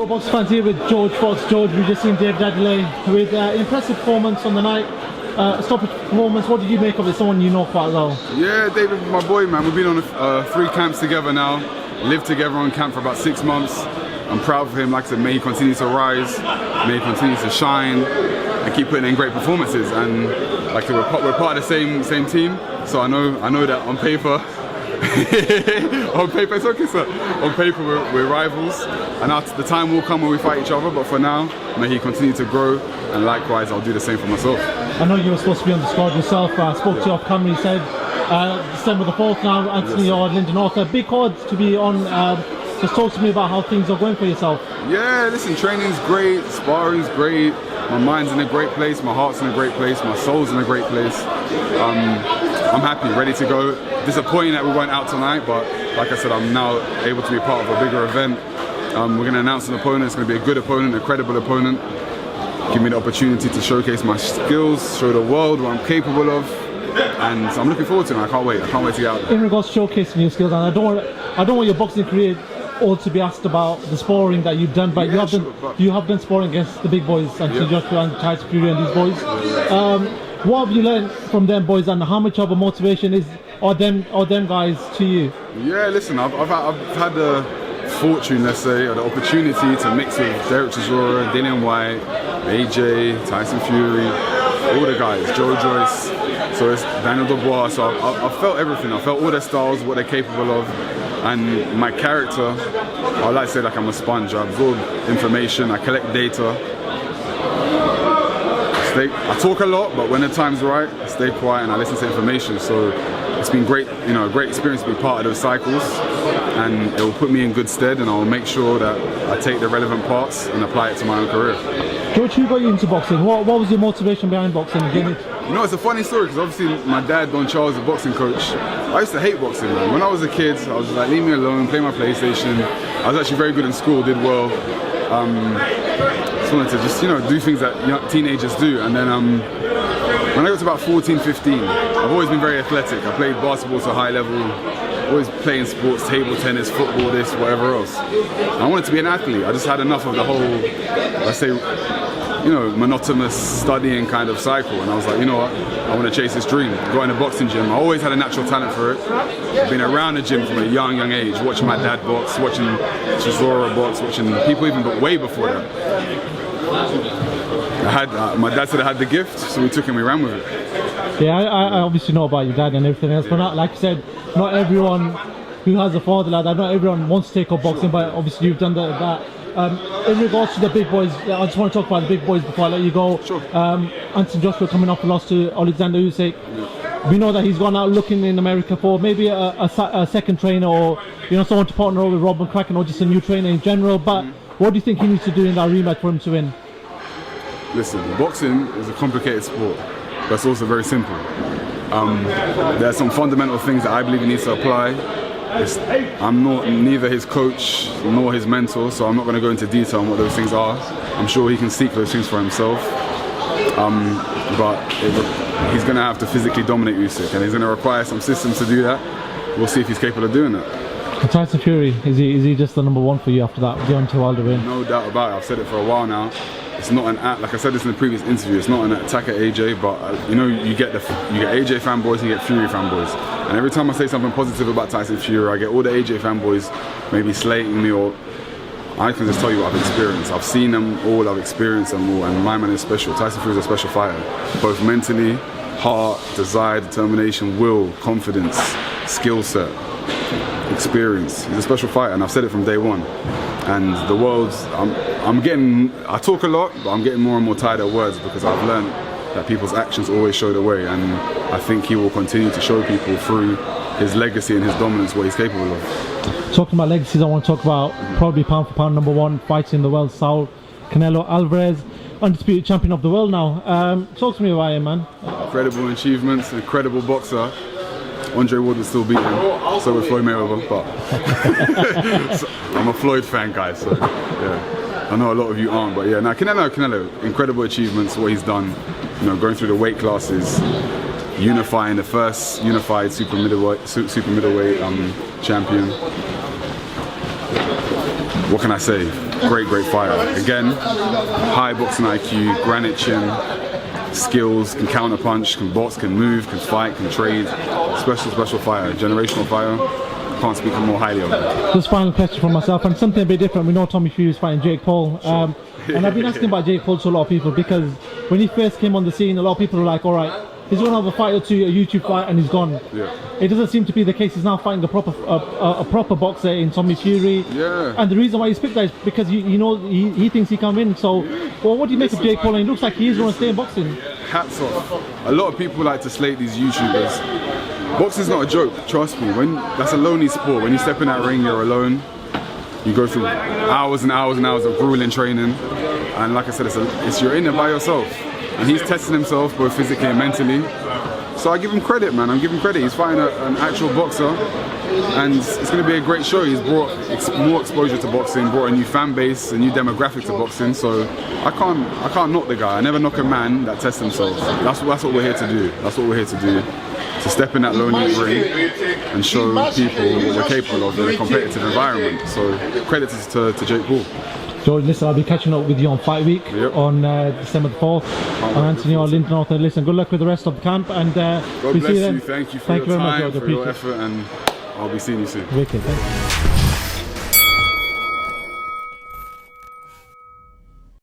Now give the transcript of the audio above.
Box fans here with George Fox. George, we've just seen David Adelaide with impressive performance on the night. Stoppage performance, what did you make of it? Someone you know quite well. Yeah, David, my boy, man. We've been on 3 camps together now. Lived together on camp for about 6 months. I'm proud of him. Like I said, may he continue to rise, may he continue to shine, and keep putting in great performances. And like I said, we're part of the same team, so I know that on paper. On paper, it's okay, sir. On paper, we're rivals, and the time will come when we fight each other. But for now, may he continue to grow, and likewise, I'll do the same for myself. I know you were supposed to be on the squad yourself. I spoke to you off camera. You said December the 4th now. Anthony or Lyndon Arthur, big cards to be on. Just talk to me about how things are going for yourself. Yeah, listen, training's great, sparring's great. My mind's in a great place, my heart's in a great place, my soul's in a great place. I'm happy, ready to go. Disappointing that we weren't out tonight, but like I said, I'm now able to be part of a bigger event. We're going to announce an opponent. It's going to be a good opponent, a credible opponent. Give me the opportunity to showcase my skills, show the world what I'm capable of, and I'm looking forward to it. I can't wait to get out there. In regards to showcasing your skills, and I don't want your boxing career all to be asked about the sparring that you've done, but yeah, you have done sparring against the big boys, and Usyk-Joshua and Tyson Fury and these boys. What have you learned from them boys, and how much of a motivation are them guys to you? Yeah, listen, I've had the fortune, let's say, or the opportunity to mix with Joshua Dillian Whyte, AJ, Tyson Fury, all the guys, Joe Joyce, so it's Daniel Dubois. So I felt everything. I felt all their styles, what they're capable of. And my character, I like to say like I'm a sponge. I absorb information, I collect data. I talk a lot, but when the time's right, I stay quiet and I listen to information. So it's been great, a great experience to be part of those cycles, and it will put me in good stead, and I'll make sure that I take the relevant parts and apply it to my own career. George, who got you into boxing? What was your motivation behind boxing? It's a funny story, because obviously my dad, Don Charles, is a boxing coach. I used to hate boxing, man. When I was a kid, I was like, leave me alone, play my PlayStation. I was actually very good in school, did well. Just wanted to do things that teenagers do. And then when I got to about 14, 15, I've always been very athletic. I played basketball to a high level, always playing sports, table tennis, football, this, whatever else. I wanted to be an athlete. I just had enough of the whole, let's say, monotonous studying kind of cycle, and I was like, you know what, I want to chase this dream. Got in a boxing gym. I always had a natural talent for it. I've been around the gym from a young age, watching my dad box, watching Chisora box, watching people even way before that. My dad said I had the gift, so we took it and we ran with it. Yeah, I obviously know about your dad and everything else, but like you said, not everyone who has a father like that, not everyone wants to take up boxing, but obviously you've done that. In regards to the big boys, I just want to talk about the big boys before I let you go. Sure. Anthony Joshua coming off a loss to Alexander Usyk. Yeah. We know that he's gone out looking in America for maybe a second trainer, or someone to partner with Rob McCracken, or just a new trainer in general. But what do you think he needs to do in that rematch for him to win? Listen, boxing is a complicated sport, but it's also very simple. There are some fundamental things that I believe he needs to apply. I'm neither his coach nor his mentor, so I'm not going to go into detail on what those things are. I'm sure he can seek those things for himself. But he's going to have to physically dominate Usyk, and he's going to require some systems to do that. We'll see if he's capable of doing that. Tyson Fury, is he just the number one for you after that Deontay Wilder win? No doubt about it. I've said it for a while now. It's not like I said this in the previous interview, it's not an attack at AJ, but you get AJ fanboys, you get Fury fanboys. And every time I say something positive about Tyson Fury, I get all the AJ fanboys maybe slating me, or I can just tell you what I've experienced. I've seen them all, I've experienced them all, and my man is special. Tyson Fury is a special fighter, both mentally, heart, desire, determination, will, confidence, skill set, experience. He's a special fighter, and I've said it from day one. And the world's, I talk a lot, but I'm getting more and more tired of words, because I've learned that people's actions always show the way, and I think he will continue to show people through his legacy and his dominance what he's capable of. Talking about legacies, I want to talk about probably pound for pound number one fighting in the world, Saul Canelo Alvarez, undisputed champion of the world now. Talk to me about him, man. Incredible achievements, incredible boxer. Andre Ward would still beat him, so would Floyd Mayweather, but so, I'm a Floyd fan, guys, so yeah. I know a lot of you aren't, but yeah, now Canelo, incredible achievements, what he's done, going through the weight classes, unifying the first unified super middleweight champion. what can I say? Great fighter. Again, high boxing IQ, granite chin, skills, can counter punch, can box, can move, can fight, can trade. Special fighter, generational fighter. Can't speak more highly of him. Just final question from myself, and something a bit different. We know Tommy Fury is fighting Jake Paul, and I've been asking about Jake Paul to a lot of people because when he first came on the scene, a lot of people were like, all right, he's going to have a fight or two, a YouTube fight, and he's gone. Yeah. It doesn't seem to be the case. He's now fighting a proper boxer in Tommy Fury. Yeah. And the reason why he's picked that is because he thinks he can win. So, well, what do you make of Jake Paul? And it looks like he is going to stay in boxing. Hats off. A lot of people like to slate these YouTubers. Boxing's not a joke, trust me. That's a lonely sport. When you step in that ring, you're alone. You go through hours and hours and hours of grueling training. And like I said, you're in there by yourself. And he's testing himself both physically and mentally. So I give him credit, man. I'm giving credit. He's fighting an actual boxer. And it's going to be a great show. He's brought more exposure to boxing, brought a new fan base, a new demographic to boxing. So I can't knock the guy. I never knock a man that tests themselves. That's what we're here to do. That's what we're here to do. To step in that lonely ring and show people what we're capable of in a competitive environment. So credit to Jake Paul. George, listen, I'll be catching up with you on Fight Week on December the 4th. I'm Anthony Linton North. Listen, good luck with the rest of the camp, and God we'll bless see you then. you. Thank you for your time, for your effort, and I'll be seeing you soon. Wicked, thanks.